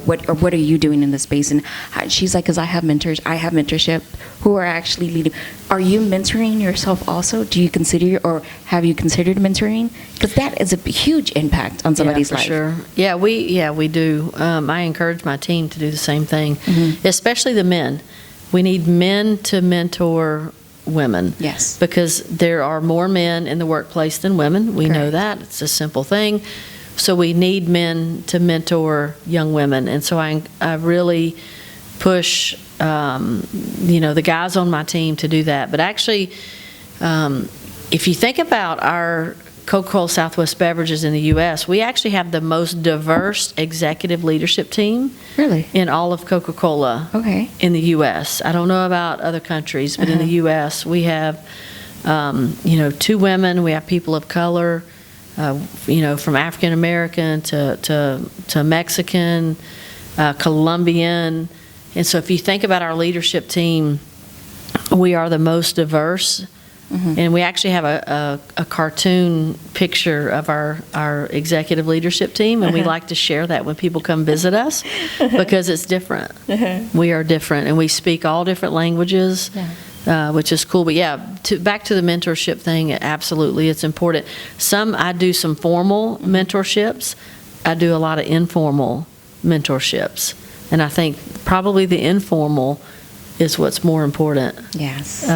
what are you doing in the space, and she's like, because I have mentors, I have mentorship who are actually leading. Are you mentoring yourself also? Do you consider or have you considered mentoring? Because that is a huge impact on somebody's life. Sure. Yeah, we do. I encourage my team to do the same thing, especially the men. We need men to mentor women. Yes. Because there are more men in the workplace than women. We know that. It's a simple thing. So we need men to mentor young women. And so I really push, the guys on my team to do that. But actually, if you think about our Coca-Cola Southwest Beverages in the U.S., we actually have the most diverse executive leadership team Really? in all of Coca-Cola in the U.S. I don't know about other countries, but in the U.S. we have, 2 women, we have people of color, from African American to Mexican, Colombian. And so if you think about our leadership team, we are the most diverse. And we actually have a cartoon picture of our executive leadership team, and we like to share that when people come visit us because it's different. We are different, and we speak all different languages, which is cool. But back to the mentorship thing, absolutely, it's important. I do some formal mentorships. I do a lot of informal mentorships, and I think probably the informal is what's more important. Yes.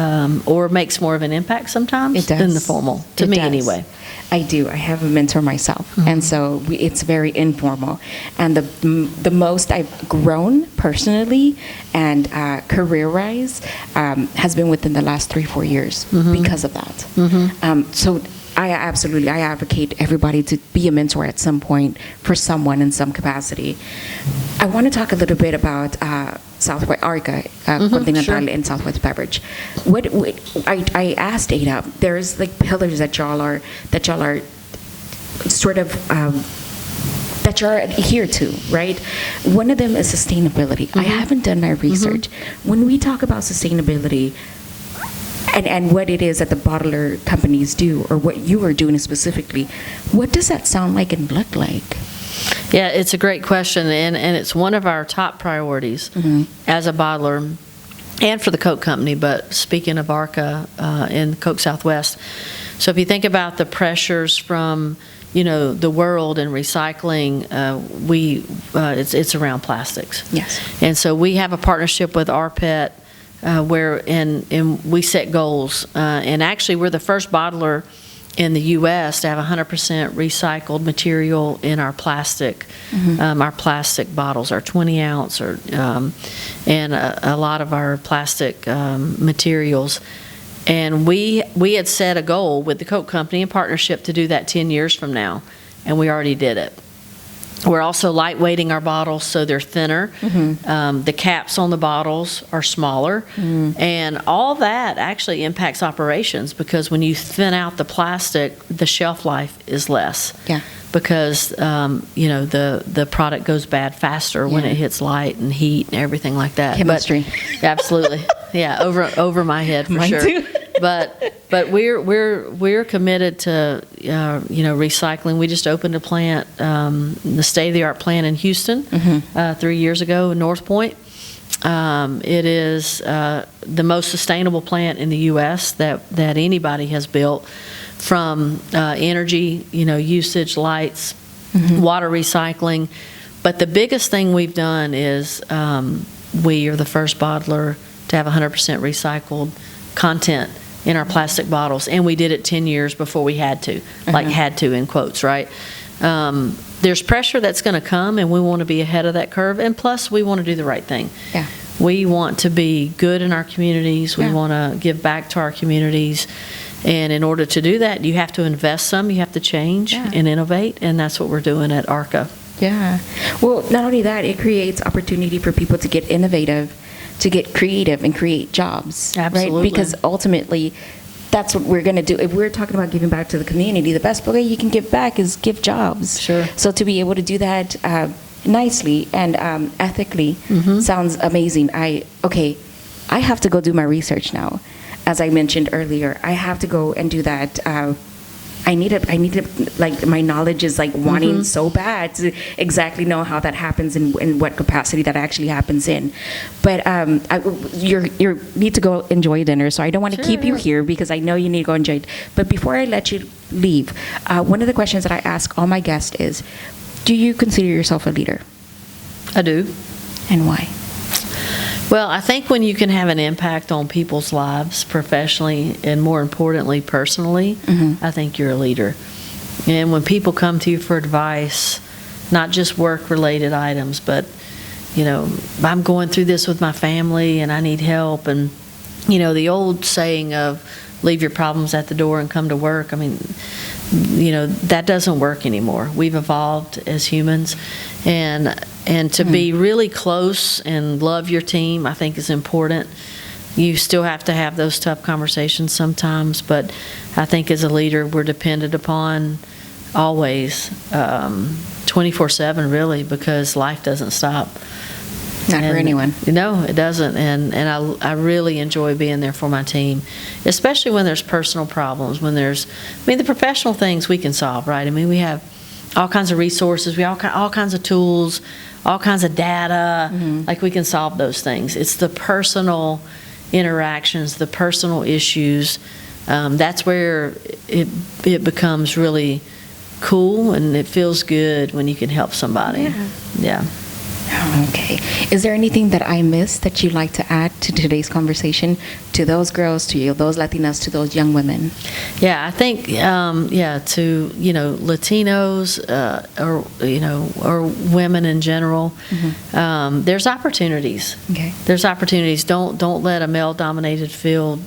Or makes more of an impact sometimes than the formal, to me anyway. I do. I have a mentor myself, and so it's very informal. And the most I've grown personally and career-wise has been within the last 3-4 years because of that. So I advocate everybody to be a mentor at some point for someone in some capacity. I want to talk a little bit about Southwest Ortega, Continental and Southwest Beverage. I asked Ada, there's like pillars that y'all are sort of that you're adhere to, right? One of them is sustainability. I haven't done my research. When we talk about sustainability, and what it is that the bottler companies do, or what you are doing specifically, what does that sound like and look like? Yeah, it's a great question, and it's one of our top priorities as a bottler and for the Coke company, but speaking of ARCA and Coke Southwest. So if you think about the pressures from the world and recycling, it's around plastics. Yes. And so we have a partnership with RPET, where we set goals, and actually we're the first bottler in the U.S. to have 100% recycled material in our plastic bottles, our 20 ounce, and a lot of our plastic materials. And we had set a goal with the Coke company in partnership to do that 10 years from now, and we already did it. We're also lightweighting our bottles so they're thinner. The caps on the bottles are smaller. And all that actually impacts operations, because when you thin out the plastic, the shelf life is less. Yeah. Because, the product goes bad faster when it hits light and heat and everything like that. Chemistry. But, absolutely. Yeah, over my head for Mine sure. too. But we're committed to recycling. We just opened a plant, the state-of-the-art plant in Houston 3 years ago in North Point. It is the most sustainable plant in the U.S. that anybody has built, from energy usage, lights, water recycling. But the biggest thing we've done is we are the first bottler to have 100% recycled content in our plastic bottles, and we did it 10 years before we had to, had to in quotes, right? There's pressure that's going to come, and we want to be ahead of that curve, and plus we want to do the right thing. Yeah. We want to be good in our communities. We want to give back to our communities, and in order to do that, you have to invest some, you have to change and innovate, and that's what we're doing at ARCA. Yeah. Well, not only that, it creates opportunity for people to get innovative, to get creative and create jobs. Absolutely. Right? Because ultimately, that's what we're going to do. If we're talking about giving back to the community, the best way you can give back is give jobs. Sure. So to be able to do that nicely and ethically sounds amazing. I have to go do my research now. As I mentioned earlier, I have to go and do that. I need it, like, my knowledge is like wanting so bad to exactly know how that happens and in what capacity that actually happens in. But you need to go enjoy dinner, so I don't want to keep you here because I know you need to go enjoy it. But before I let you leave, one of the questions that I ask all my guests is, do you consider yourself a leader? I do. And why? Well, I think when you can have an impact on people's lives professionally and, more importantly, personally, I think you're a leader. And when people come to you for advice, not just work-related items, but I'm going through this with my family and I need help. And, the old saying of leave your problems at the door and come to work, that doesn't work anymore. We've evolved as humans. And to be really close and love your team, I think is important. You still have to have those tough conversations sometimes, but I think as a leader, we're dependent upon always, 24/7 really, because life doesn't ststop. Not for anyone. No, it doesn't. And I really enjoy being there for my team, especially when there's personal problems, when there's, the professional things we can solve, right? We have all kinds of resources, we all kinds of tools, all kinds of data, like we can solve those things. It's the personal interactions, the personal issues, that's where it becomes really cool and it feels good when you can help somebody. Yeah. Okay. Is there anything that I missed that you'd like to add to today's conversation, to those girls, to those Latinas, to those young women? Yeah, I think, to, Latinos, or women in general, there's opportunities. Okay. There's opportunities. Don't let a male-dominated field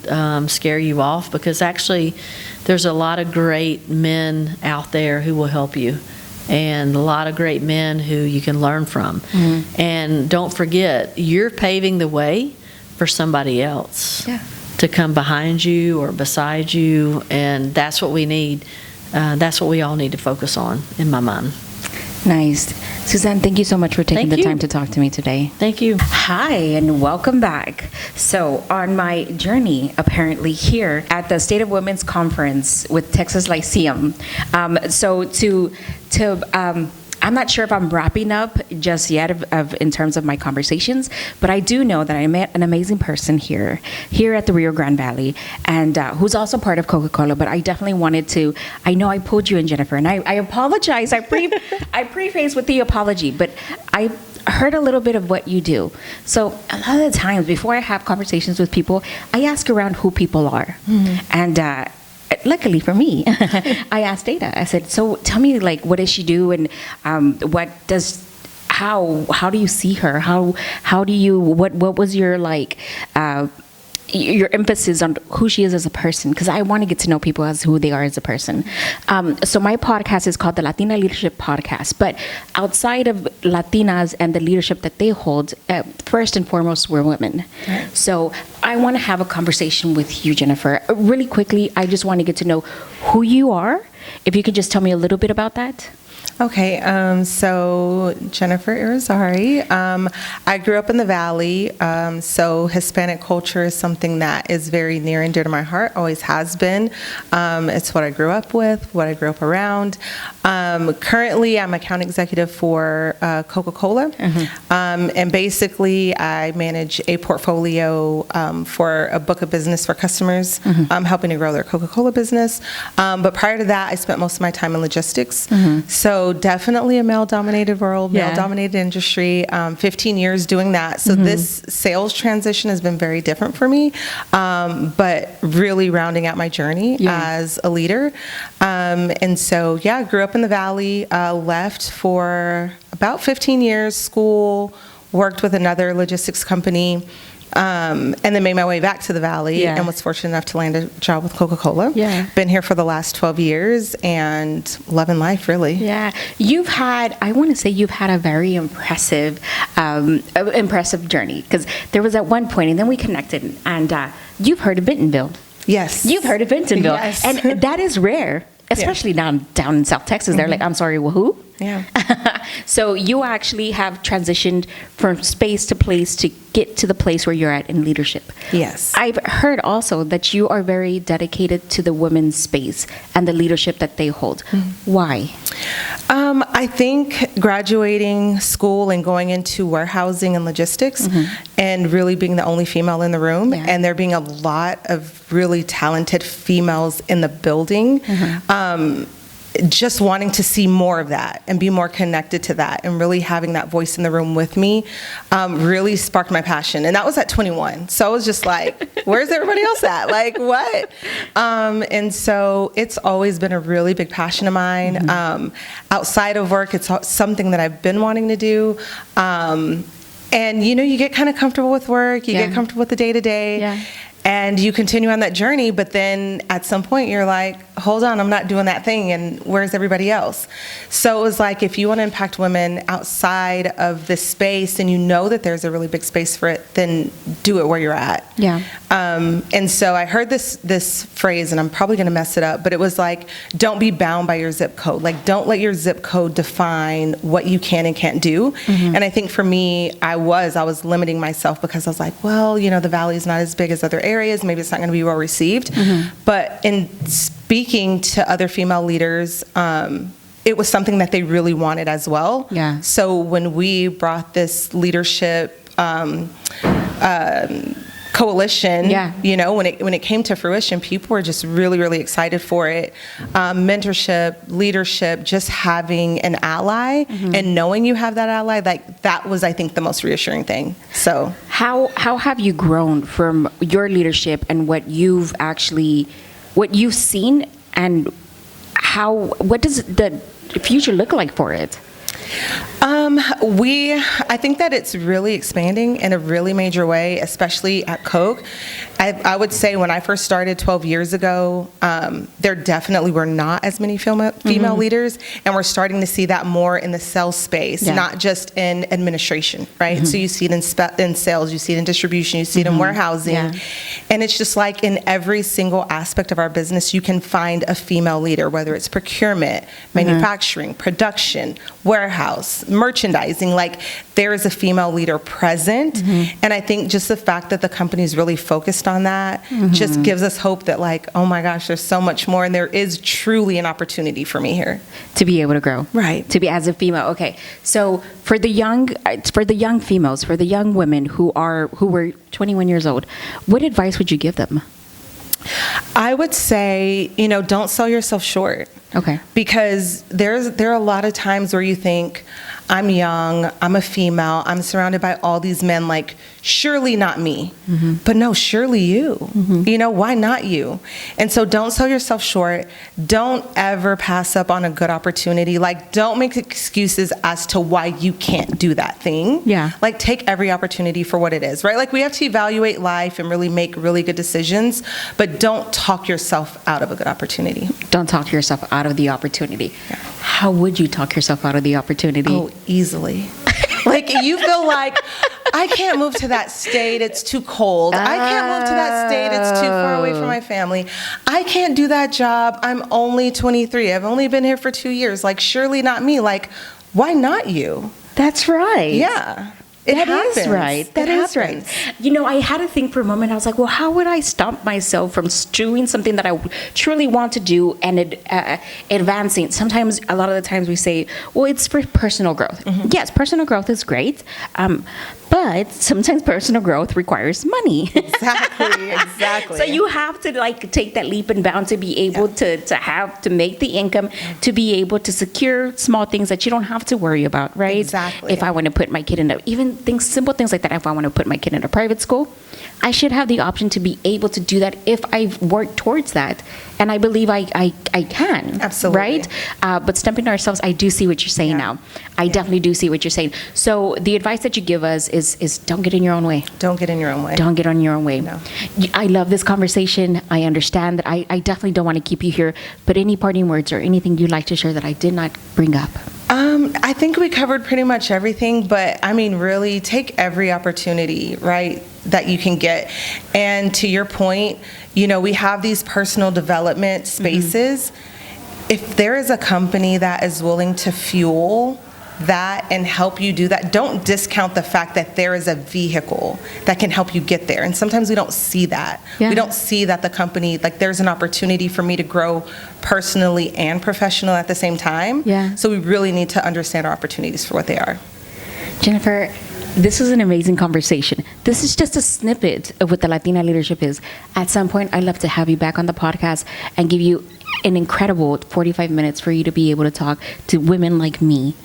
scare you off, because actually there's a lot of great men out there who will help you. And a lot of great men who you can learn from. And don't forget, you're paving the way for somebody else to come behind you or beside you, and that's what we need. That's what we all need to focus on, in my mind. Nice. Susanne, thank you so much for taking the time to talk to me today. Thank you. Hi, and welcome back. So, on my journey, apparently here at the State of Women's Conference with Texas Lyceum, I'm not sure if I'm wrapping up just yet in terms of my conversations, but I do know that I met an amazing person here at the Rio Grande Valley, and who's also part of Coca-Cola, but I definitely wanted to, I know I pulled you in, Jennifer, and I apologize. I preface with the apology, but I heard a little bit of what you do. So a lot of the times before I have conversations with people, I ask around who people are. And luckily for me, I asked Data. I said, so tell me, what does she do, and how do you see her? What was your your emphasis on who she is as a person? Because I want to get to know people as who they are as a person. So my podcast is called the Latina Leadership Podcast. But outside of Latinas and the leadership that they hold, first and foremost, we're women. Right. So I want to have a conversation with you, Jennifer. Really quickly, I just want to get to know who you are. If you could just tell me a little bit about that. Okay, so Jennifer Irizarry. I grew up in the Valley, so Hispanic culture is something that is very near and dear to my heart, always has been. It's what I grew up with, what I grew up around. Currently, I'm account executive for Coca-Cola, and basically I manage a portfolio for a book of business for customers, helping to grow their Coca-Cola business. But prior to that, I spent most of my time in logistics. So definitely a male-dominated world, male-dominated industry, 15 years doing that. So this sales transition has been very different for me, but really rounding out my journey as a leader. And so, grew up in the Valley, left for about 15 years, school, worked with another logistics company, and then made my way back to the Valley and was fortunate enough to land a job with Coca-Cola. Been here for the last 12 years and loving life, really. You've had a very impressive journey, because there was at one point, and then we connected, and you've heard of Bentonville. Yes. You've heard of Bentonville. Yes. And that is rare, especially down in South Texas. They're like, I'm sorry, who? Yeah. So you actually have transitioned from space to place to get to the place where you're at in leadership. Yes. I've heard also that you are very dedicated to the women's space and the leadership that they hold. Why? I think graduating school and going into warehousing and logistics and really being the only female in the room, and there being a lot of really talented females in the building, just wanting to see more of that and be more connected to that, and really having that voice in the room with me really sparked my passion. And that was at 21. So I was just like, where's everybody else at? Like, what? And so it's always been a really big passion of mine. Outside of work, it's something that I've been wanting to do. And, you get kind of comfortable with work, you get comfortable with the day-to-day, and you continue on that journey, but then at some point you're like, hold on, I'm not doing that thing, and where's everybody else? So it was like, if you want to impact women outside of this space and you know that there's a really big space for it, then do it where you're at. Yeah. And so I heard this phrase, and I'm probably going to mess it up, but it was like, don't be bound by your zip code. Like, don't let your zip code define what you can and can't do. And I think for me, I was limiting myself because I was like, well, the Valley is not as big as other areas. Maybe it's not going to be well received. But in speaking to other female leaders, it was something that they really wanted as well. Yeah. So when we brought this leadership coalition, when it came to fruition, people were just really, really excited for it. Mentorship, leadership, just having an ally and knowing you have that ally, like that was, I think, the most reassuring thing. So how have you grown from your leadership and what you've seen, and what does the future look like for it? I think that it's really expanding in a really major way, especially at Coke. I would say when I first started 12 years ago, there definitely were not as many female leaders, and we're starting to see that more in the sales space, not just in administration, right? So you see it in sales, you see it in distribution, you see it in warehousing, and it's just like in every single aspect of our business, you can find a female leader, whether it's procurement, manufacturing, production, warehouse, merchandising, like there is a female leader present. And I think just the fact that the company is really focused on that just gives us hope that, like, oh my gosh, there's so much more, and there is truly an opportunity for me here to be able to grow, right? To be as a female. Okay, so for the young females, for the young women who were 21 years old, what advice would you give them? I would say, don't sell yourself short. Okay. Because there are a lot of times where you think, I'm young, I'm a female, I'm surrounded by all these men, like, surely not me. But no, surely you. Why not you? And so don't sell yourself short. Don't ever pass up on a good opportunity. Like, don't make excuses as to why you can't do that thing. Yeah. Like, take every opportunity for what it is, right? Like, we have to evaluate life and really make really good decisions, but don't talk yourself out of a good opportunity. Don't talk yourself out of the opportunity. Yeah. How would you talk yourself out of the opportunity? Oh, easily. Like, you feel like, I can't move to that state, it's too cold. I can't move to that state, it's too far away from my family. I can't do that job, I'm only 23, I've only been here for 2 years. Like, surely not me. Like, why not you? That's right. Yeah. That is right. That is right. I had to think for a moment. I was like, well, how would I stop myself from doing something that I truly want to do and advancing? Sometimes, a lot of the times we say, well, it's for personal growth. Yes, personal growth is great. But sometimes personal growth requires money. Exactly. So you have to take that leap and bound to be able to make the income, to be able to secure small things that you don't have to worry about, right? Exactly. If I want to put my kid in simple things like that, if I want to put my kid in a private school, I should have the option to be able to do that if I work towards that. And I believe I can. Absolutely. Right? But stepping to ourselves, I do see what you're saying now. I definitely do see what you're saying. So the advice that you give us is don't get in your own way. Don't get in your own way. Don't get on your own way. No. I love this conversation. I understand that I definitely don't want to keep you here, but any parting words or anything you'd like to share that I did not bring up? I think we covered pretty much everything, but I mean, really take every opportunity, right, that you can get. And to your point, we have these personal development spaces. If there is a company that is willing to fuel that and help you do that, don't discount the fact that there is a vehicle that can help you get there. And sometimes we don't see that. We don't see that the company, like, there's an opportunity for me to grow personally and professionally at the same time. So we really need to understand our opportunities for what they are. Jennifer, this was an amazing conversation. This is just a snippet of what the Latina leadership is. At some point, I'd love to have you back on the podcast and give you an incredible 45 minutes for you to be able to talk to women like me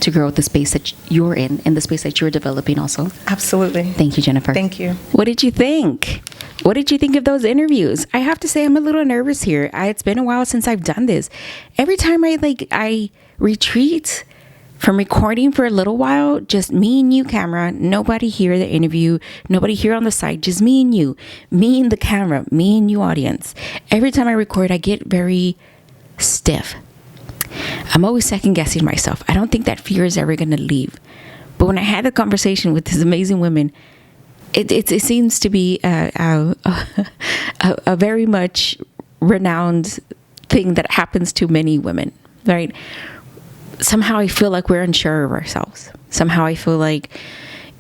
to grow the space that you're in and the space that you're developing also. Absolutely. Thank you, Jennifer. Thank you. What did you think? What did you think of those interviews? I have to say I'm a little nervous here. It's been a while since I've done this. Every time I retreat from recording for a little while, just me and you, camera, nobody here the interview, nobody here on the site, just me and you, me and the camera, me and you audience. Every time I record, I get very stiff. I'm always second guessing myself. I don't think that fear is ever going to leave. But when I had the conversation with these amazing women, it seems to be a very much renowned thing that happens to many women, right? Somehow I feel like we're unsure of ourselves. Somehow I feel like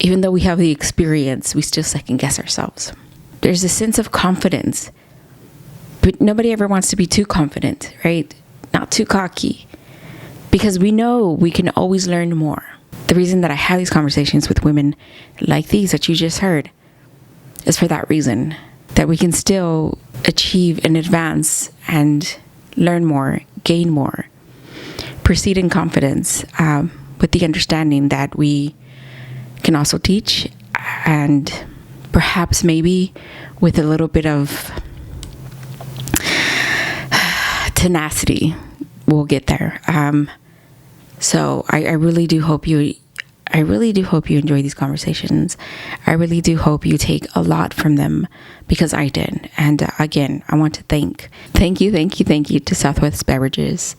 even though we have the experience, we still second guess ourselves. There's a sense of confidence, but nobody ever wants to be too confident, right? Not too cocky, because we know we can always learn more. The reason that I have these conversations with women like these that you just heard is for that reason, that we can still achieve and advance and learn more, gain more, proceed in confidence, with the understanding that we can also teach, and perhaps maybe with a little bit of tenacity, we'll get there. So I really do hope you enjoy these conversations. I really do hope you take a lot from them, because I did. And again, I want to thank you to Southwest Beverages,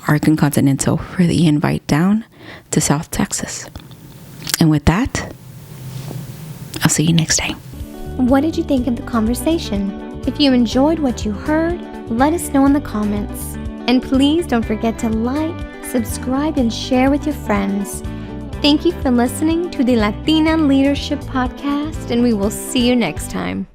Arc Continental, for the invite down to South Texas. And with that, I'll see you next time. What did you think of the conversation? If you enjoyed what you heard, let us know in the comments. And please don't forget to like, subscribe, and share with your friends. Thank you for listening to the Latina Leadership Podcast, and we will see you next time.